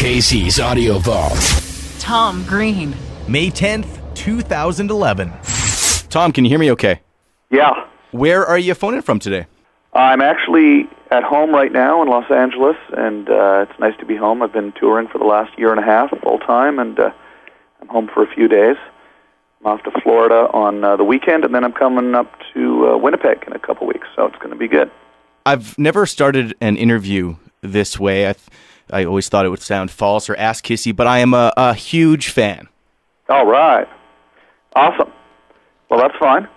Casey's Audio Vault. Tom Green. May 10th, 2011. Tom, can you hear me okay? Yeah. Where are you phoning from today? I'm actually at home right now in Los Angeles, and it's nice to be home. I've been touring for the last year and a half full-time, and I'm home for a few days. I'm off to Florida on the weekend, and then I'm coming up to Winnipeg in a couple weeks, so it's going to be good. I've never started an interview this way. I always thought it would sound false or ass-kissy, but I am a huge fan. All right. Awesome. Well, that's fine.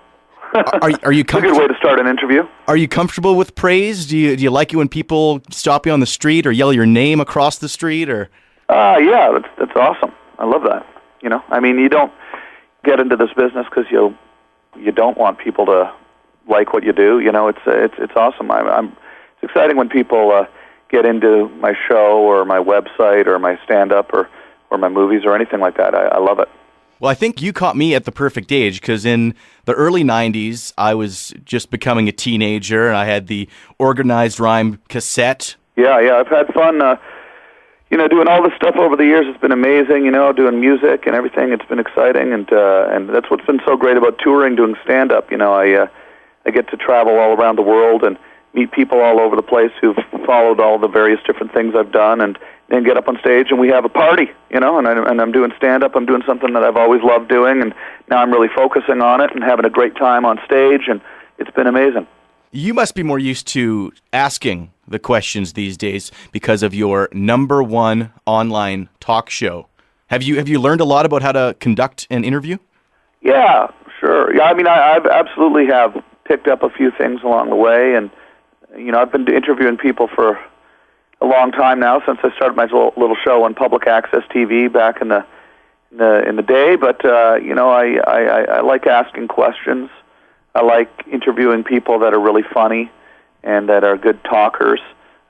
Are you It's a good way to start an interview. Are you comfortable with praise? Do you like it when people stop you on the street or yell your name across the street? Or Yeah, that's awesome. I love that. You know, I mean, you don't get into this business because you don't want people to like what you do. You know, it's awesome. It's exciting when people get into my show or my website or my stand-up or my movies or anything like that. I love it. Well, I think you caught me at the perfect age because in the early 90s, I was just becoming a teenager, and I had the Organized Rhyme cassette. Yeah, I've had fun, doing all this stuff over the years. It's been amazing, doing music and everything. It's been exciting, and that's what's been so great about touring, doing stand-up. I get to travel all around the world and meet people all over the place who've followed all the various different things I've done, and then get up on stage and we have a party, and I'm doing stand-up. I'm doing something that I've always loved doing, and now I'm really focusing on it and having a great time on stage, and it's been amazing. You must be more used to asking the questions these days because of your #1 online talk show. Have you learned a lot about how to conduct an interview? Yeah, sure. Yeah, I mean, I've absolutely have picked up a few things along the way, and I've been interviewing people for a long time now, since I started my little show on public access TV back in the day. But I like asking questions. I like interviewing people that are really funny and that are good talkers.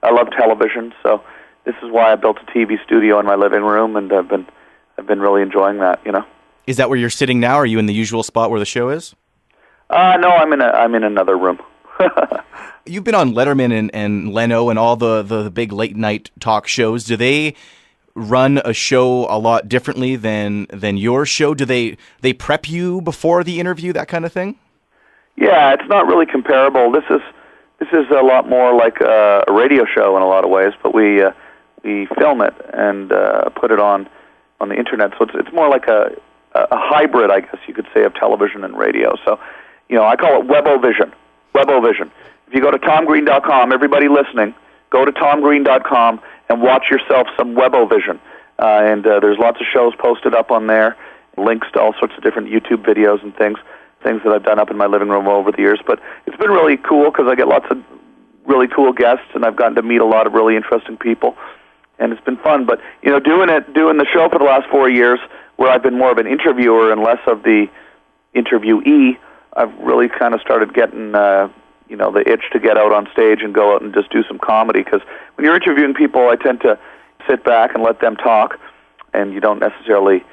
I love television, so this is why I built a TV studio in my living room, and I've been really enjoying that. Is that where you're sitting now? Are you in the usual spot where the show is? No, I'm in another room. You've been on Letterman and Leno and all the big late night talk shows. Do they run a show a lot differently than your show? Do they prep you before the interview, that kind of thing? Yeah, it's not really comparable. This is a lot more like a radio show in a lot of ways, but we film it and put it on the internet. So it's more like a hybrid, I guess you could say, of television and radio. So, I call it Webovision. Webovision. If you go to TomGreen.com, everybody listening, go to TomGreen.com and watch yourself some Webovision. And there's lots of shows posted up on there, links to all sorts of different YouTube videos and things that I've done up in my living room over the years. But it's been really cool because I get lots of really cool guests, and I've gotten to meet a lot of really interesting people, and it's been fun. But doing the show for the last 4 years, where I've been more of an interviewer and less of the interviewee, I've really kind of started getting the itch to get out on stage and go out and just do some comedy. Because when you're interviewing people, I tend to sit back and let them talk, and you don't necessarily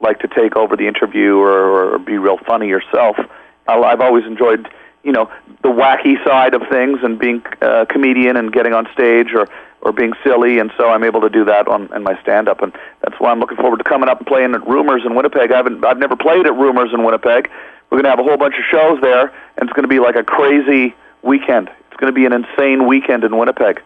like to take over the interview or be real funny yourself. I've always enjoyed, the wacky side of things and being a comedian and getting on stage or being silly, and so I'm able to do that in my stand-up, and that's why I'm looking forward to coming up and playing at Rumors in Winnipeg. I've never played at Rumors in Winnipeg. We're going to have a whole bunch of shows there, and it's going to be like a crazy weekend. It's going to be an insane weekend in Winnipeg.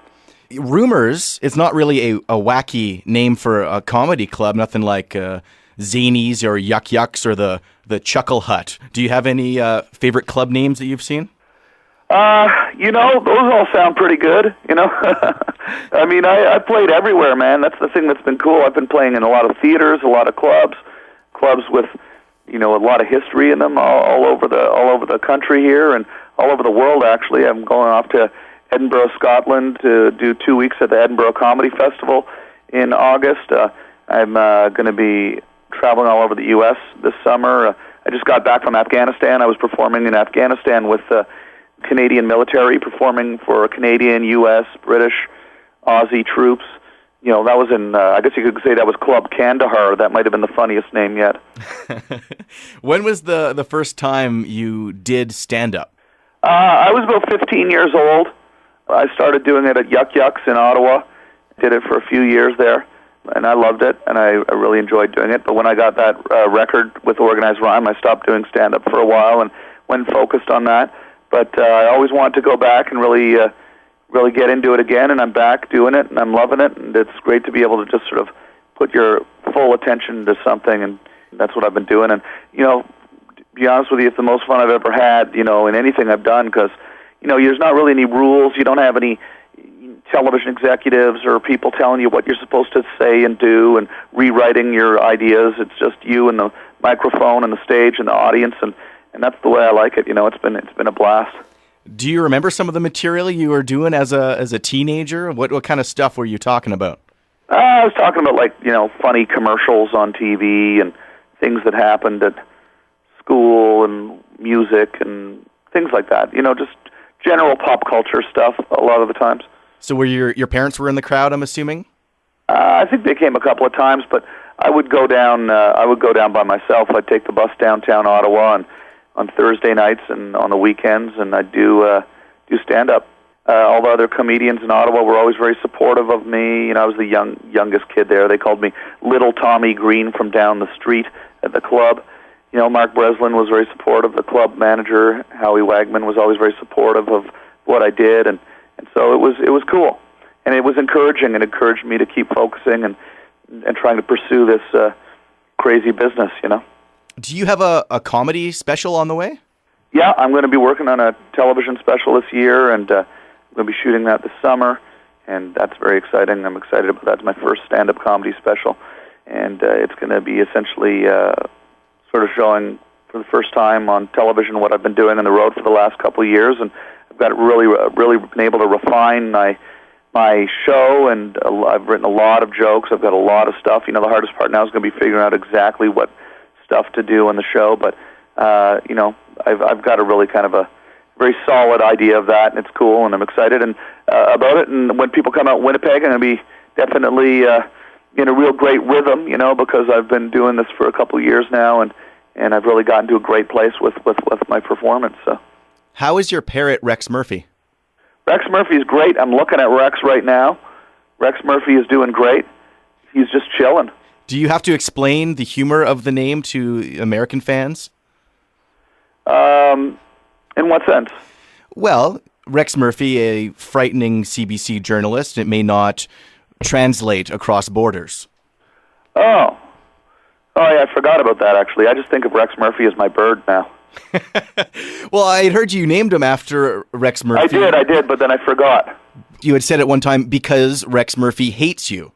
Rumors is not really a wacky name for a comedy club, nothing like Zanies or Yuck Yucks or the Chuckle Hut. Do you have any favorite club names that you've seen? Those all sound pretty good, I mean, I've played everywhere, man. That's the thing that's been cool. I've been playing in a lot of theaters, a lot of clubs with a lot of history in them all over the country here and all over the world, actually. I'm going off to Edinburgh, Scotland to do 2 weeks at the Edinburgh Comedy Festival in August. I'm going to be traveling all over the U.S. this summer. I just got back from Afghanistan. I was performing in Afghanistan with the Canadian military, performing for Canadian, U.S., British, Aussie troops. That was in, I guess you could say that was Club Kandahar. That might have been the funniest name yet. When was the first time you did stand-up? I was about 15 years old. I started doing it at Yuck Yucks in Ottawa. Did it for a few years there. and I loved it, and I really enjoyed doing it. But when I got that record with Organized Rhyme, I stopped doing stand-up for a while and went focused on that. But I always wanted to go back and really get into it again, and I'm back doing it, and I'm loving it, and it's great to be able to just sort of put your full attention to something, and that's what I've been doing. And, to be honest with you, it's the most fun I've ever had, in anything I've done, because, there's not really any rules. You don't have any television executives or people telling you what you're supposed to say and do and rewriting your ideas. It's just you and the microphone and the stage and the audience, and that's the way I like it. It's been a blast. Do you remember some of the material you were doing as a teenager? What kind of stuff were you talking about? I was talking about funny commercials on TV and things that happened at school and music and things like that. Just general pop culture stuff a lot of the times. So were your parents were in the crowd, I'm assuming? I think they came a couple of times, but I would go down. I would go down by myself. I'd take the bus downtown Ottawa on Thursday nights and on the weekends, and I'd do stand up. All the other comedians in Ottawa were always very supportive of me. I was the youngest kid there. They called me Little Tommy Green from down the street at the club. Mark Breslin was very supportive. The club manager, Howie Wagman, was always very supportive of what I did, and so it was cool, and it was encouraging. It encouraged me to keep focusing and trying to pursue this crazy business. Do you have a comedy special on the way? Yeah, I'm going to be working on a television special this year, and I'm going to be shooting that this summer, and that's very exciting. I'm excited about that. It's my first stand-up comedy special, and it's going to be essentially sort of showing for the first time on television what I've been doing on the road for the last couple of years, and I've got really been able to refine my show, and I've written a lot of jokes. I've got a lot of stuff. The hardest part now is going to be figuring out exactly what stuff to do on the show, but I've got a really kind of a very solid idea of that, and it's cool, and I'm excited about it. And when people come out Winnipeg, I'm going to be definitely in a real great rhythm, because I've been doing this for a couple of years now, and I've really gotten to a great place with my performance. So, how is your parrot Rex Murphy? Rex Murphy is great. I'm looking at Rex right now. Rex Murphy is doing great. He's just chilling. Do you have to explain the humor of the name to American fans? In what sense? Well, Rex Murphy, a frightening CBC journalist, it may not translate across borders. Oh, yeah, I forgot about that, actually. I just think of Rex Murphy as my bird now. Well, I had heard you named him after Rex Murphy. I did, but then I forgot. You had said at one time, because Rex Murphy hates you.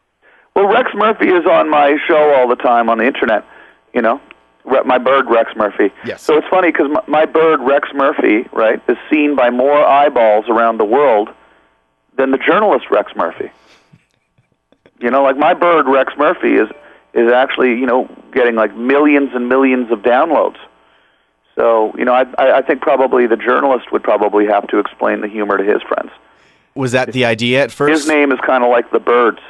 Well, Rex Murphy is on my show all the time on the internet, my bird, Rex Murphy. Yes. So it's funny because my bird, Rex Murphy, right, is seen by more eyeballs around the world than the journalist Rex Murphy. My bird, Rex Murphy, is actually, getting like millions and millions of downloads. So, I think probably the journalist would probably have to explain the humor to his friends. Was that the idea at first? His name is kind of like the bird's.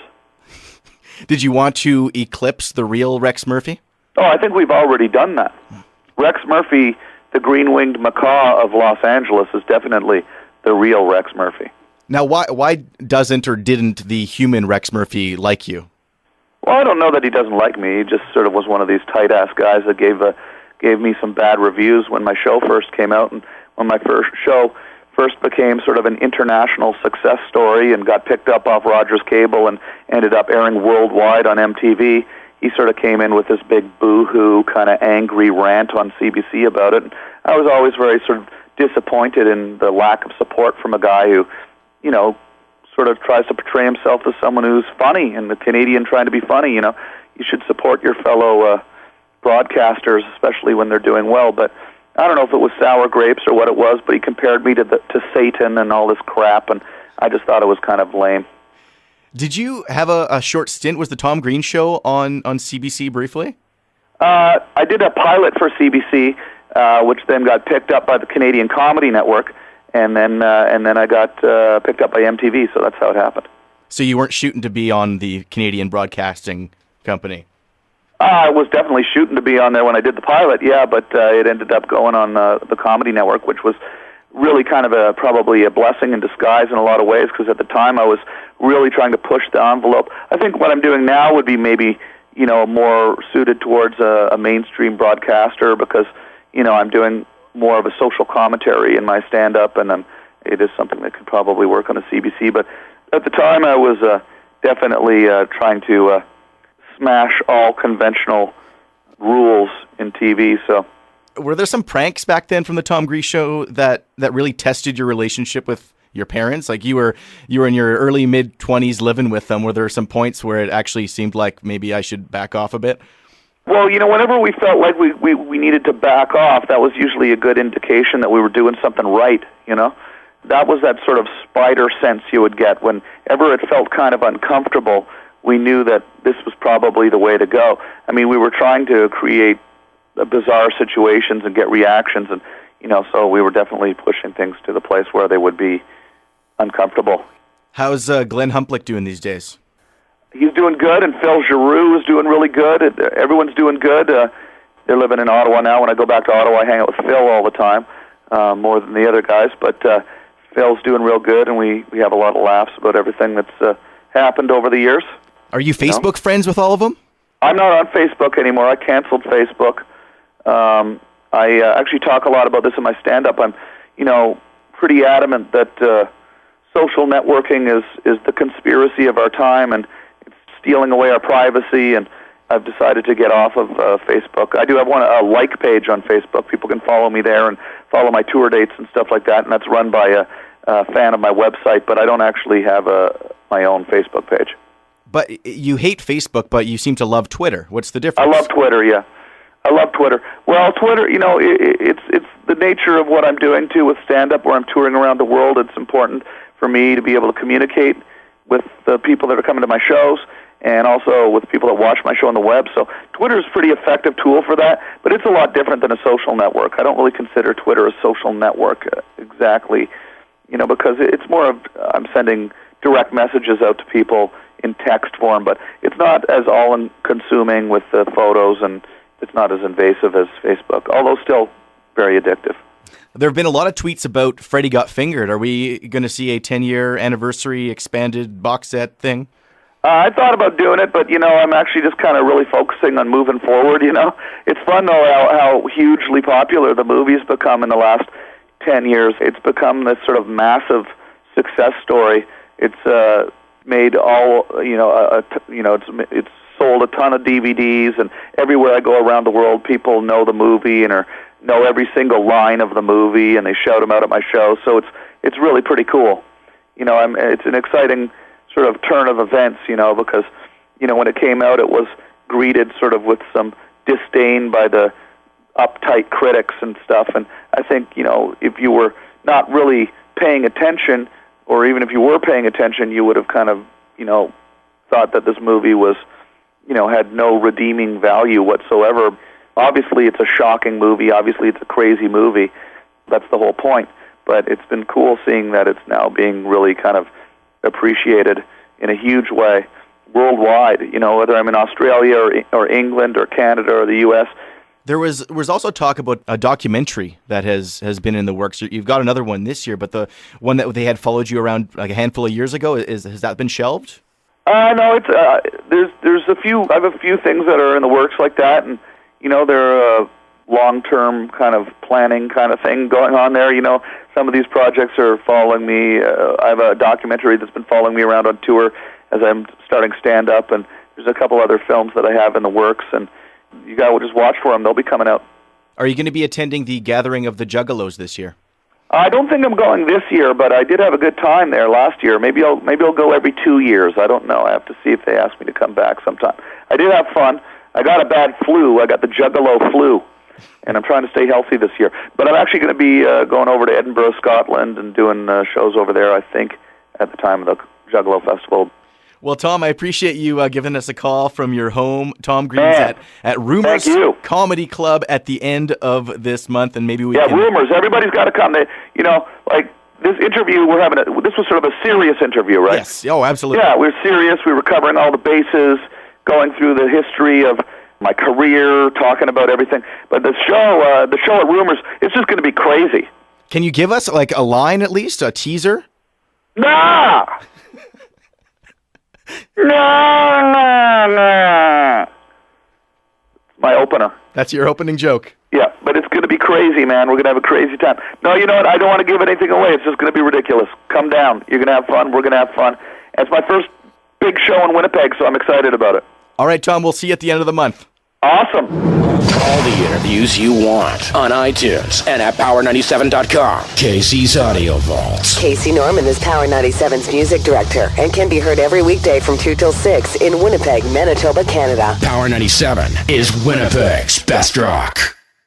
Did you want to eclipse the real Rex Murphy? Oh, I think we've already done that. Rex Murphy, the green-winged macaw of Los Angeles, is definitely the real Rex Murphy. Now, why doesn't or didn't the human Rex Murphy like you? Well, I don't know that he doesn't like me. He just sort of was one of these tight-ass guys that gave me some bad reviews when my show first came out, and when my show first became sort of an international success story and got picked up off Rogers Cable and ended up airing worldwide on MTV, he sort of came in with this big boo-hoo kind of angry rant on CBC about it. And I was always very sort of disappointed in the lack of support from a guy who, sort of tries to portray himself as someone who's funny and the Canadian trying to be funny. You should support your fellow broadcasters, especially when they're doing well. But I don't know if it was sour grapes or what it was, but he compared me to Satan and all this crap, and I just thought it was kind of lame. Did you have a short stint? Was the Tom Green Show on CBC briefly? I did a pilot for CBC, which then got picked up by the Canadian Comedy Network, and then I got picked up by MTV, so that's how it happened. So you weren't shooting to be on the Canadian Broadcasting Company? I was definitely shooting to be on there when I did the pilot, yeah, but it ended up going on the Comedy Network, which was really kind of probably a blessing in disguise in a lot of ways, because at the time I was really trying to push the envelope. I think what I'm doing now would be maybe, more suited towards a mainstream broadcaster, because, I'm doing more of a social commentary in my stand-up, and it is something that could probably work on a CBC. But at the time I was definitely trying to smash all conventional rules in TV, so... Were there some pranks back then from the Tom Grease show that really tested your relationship with your parents? Like you were in your early mid-20s living with them. Were there some points where it actually seemed like maybe I should back off a bit? Well, whenever we felt like we needed to back off, that was usually a good indication that we were doing something right, That was that sort of spider sense you would get. Whenever it felt kind of uncomfortable, we knew that this was probably the way to go. I mean, we were trying to create bizarre situations and get reactions, and so we were definitely pushing things to the place where they would be uncomfortable. How's Glenn Humplick doing these days? He's doing good, and Phil Giroux is doing really good. Everyone's doing good. They're living in Ottawa now. When I go back to Ottawa, I hang out with Phil all the time, more than the other guys, but Phil's doing real good, and we have a lot of laughs about everything that's happened over the years. Are you Facebook friends with all of them? I'm not on Facebook anymore. I canceled Facebook. I actually talk a lot about this in my stand-up. I'm, pretty adamant that social networking is the conspiracy of our time, and it's stealing away our privacy, and I've decided to get off of Facebook. I do have a like page on Facebook. People can follow me there and follow my tour dates and stuff like that, and that's run by a fan of my website, but I don't actually have my own Facebook page. But you hate Facebook, but you seem to love Twitter. What's the difference? I love Twitter, yeah. I love Twitter. Well, Twitter, it's the nature of what I'm doing, too, with stand-up, where I'm touring around the world. It's important for me to be able to communicate with the people that are coming to my shows, and also with people that watch my show on the web. So Twitter is a pretty effective tool for that, but it's a lot different than a social network. I don't really consider Twitter a social network exactly, because it's more of I'm sending direct messages out to people in text form, but it's not as all-consuming with the photos, and it's not as invasive as Facebook, although still very addictive. There have been a lot of tweets about Freddie Got Fingered. Are we going to see a 10-year anniversary expanded box set thing? I thought about doing it, but, I'm actually just kind of really focusing on moving forward, It's fun, though, how hugely popular the movie's become in the last 10 years. It's become this sort of massive success story. It's made all, it's sold a ton of DVDs, and everywhere I go around the world, people know the movie and know every single line of the movie, and they shout them out at my show. So it's really pretty cool. It's an exciting sort of turn of events, because when it came out, it was greeted sort of with some disdain by the uptight critics and stuff. And I think if you were not really paying attention, or even if you were paying attention, you would have kind of thought that this movie was had no redeeming value whatsoever. Obviously, it's a shocking movie. Obviously, it's a crazy movie. That's the whole point. But it's been cool seeing that it's now being really kind of appreciated in a huge way worldwide, whether I'm in Australia or England or Canada or the U.S. There was also talk about a documentary that has been in the works. You've got another one this year, but the one that they had followed you around like a handful of years ago, has that been shelved? No, it's there's a few. I have a few things that are in the works like that, and they're a long-term kind of planning kind of thing going on there. Some of these projects are following me. I have a documentary that's been following me around on tour as I'm starting stand-up, and there's a couple other films that I have in the works, and you guys will just watch for them. They'll be coming out. Are you going to be attending the Gathering of the Juggalos this year? I don't think I'm going this year, but I did have a good time there last year. Maybe I'll go every 2 years. I don't know. I have to see if they ask me to come back sometime. I did have fun. I got a bad flu. I got the Juggalo flu, and I'm trying to stay healthy this year. But I'm actually going to be going over to Edinburgh, Scotland, and doing shows over there, I think, at the time of the Juggalo Festival. Well, Tom, I appreciate you giving us a call from your home. Tom Green's at Rumors Comedy Club at the end of this month, and maybe we can... Rumors. Everybody's got to come. Like this interview, this was sort of a serious interview, right? Yes. Oh, absolutely. Yeah, we're serious. We were covering all the bases, going through the history of my career, talking about everything. But the show at Rumors, it's just going to be crazy. Can you give us like a line at least, a teaser? Nah! Nah. My opener. That's your opening joke. Yeah, but it's going to be crazy, man. We're going to have a crazy time. No, you know what? I don't want to give anything away. It's just going to be ridiculous. Come down. You're going to have fun. We're going to have fun. And it's my first big show in Winnipeg, so I'm excited about it. All right, Tom, we'll see you at the end of the month. Awesome. All the interviews you want on iTunes and at Power97.com. Casey's Audio Vault. Casey Norman is Power 97's music director and can be heard every weekday from 2 till 6 in Winnipeg, Manitoba, Canada. Power 97 is Winnipeg's best rock.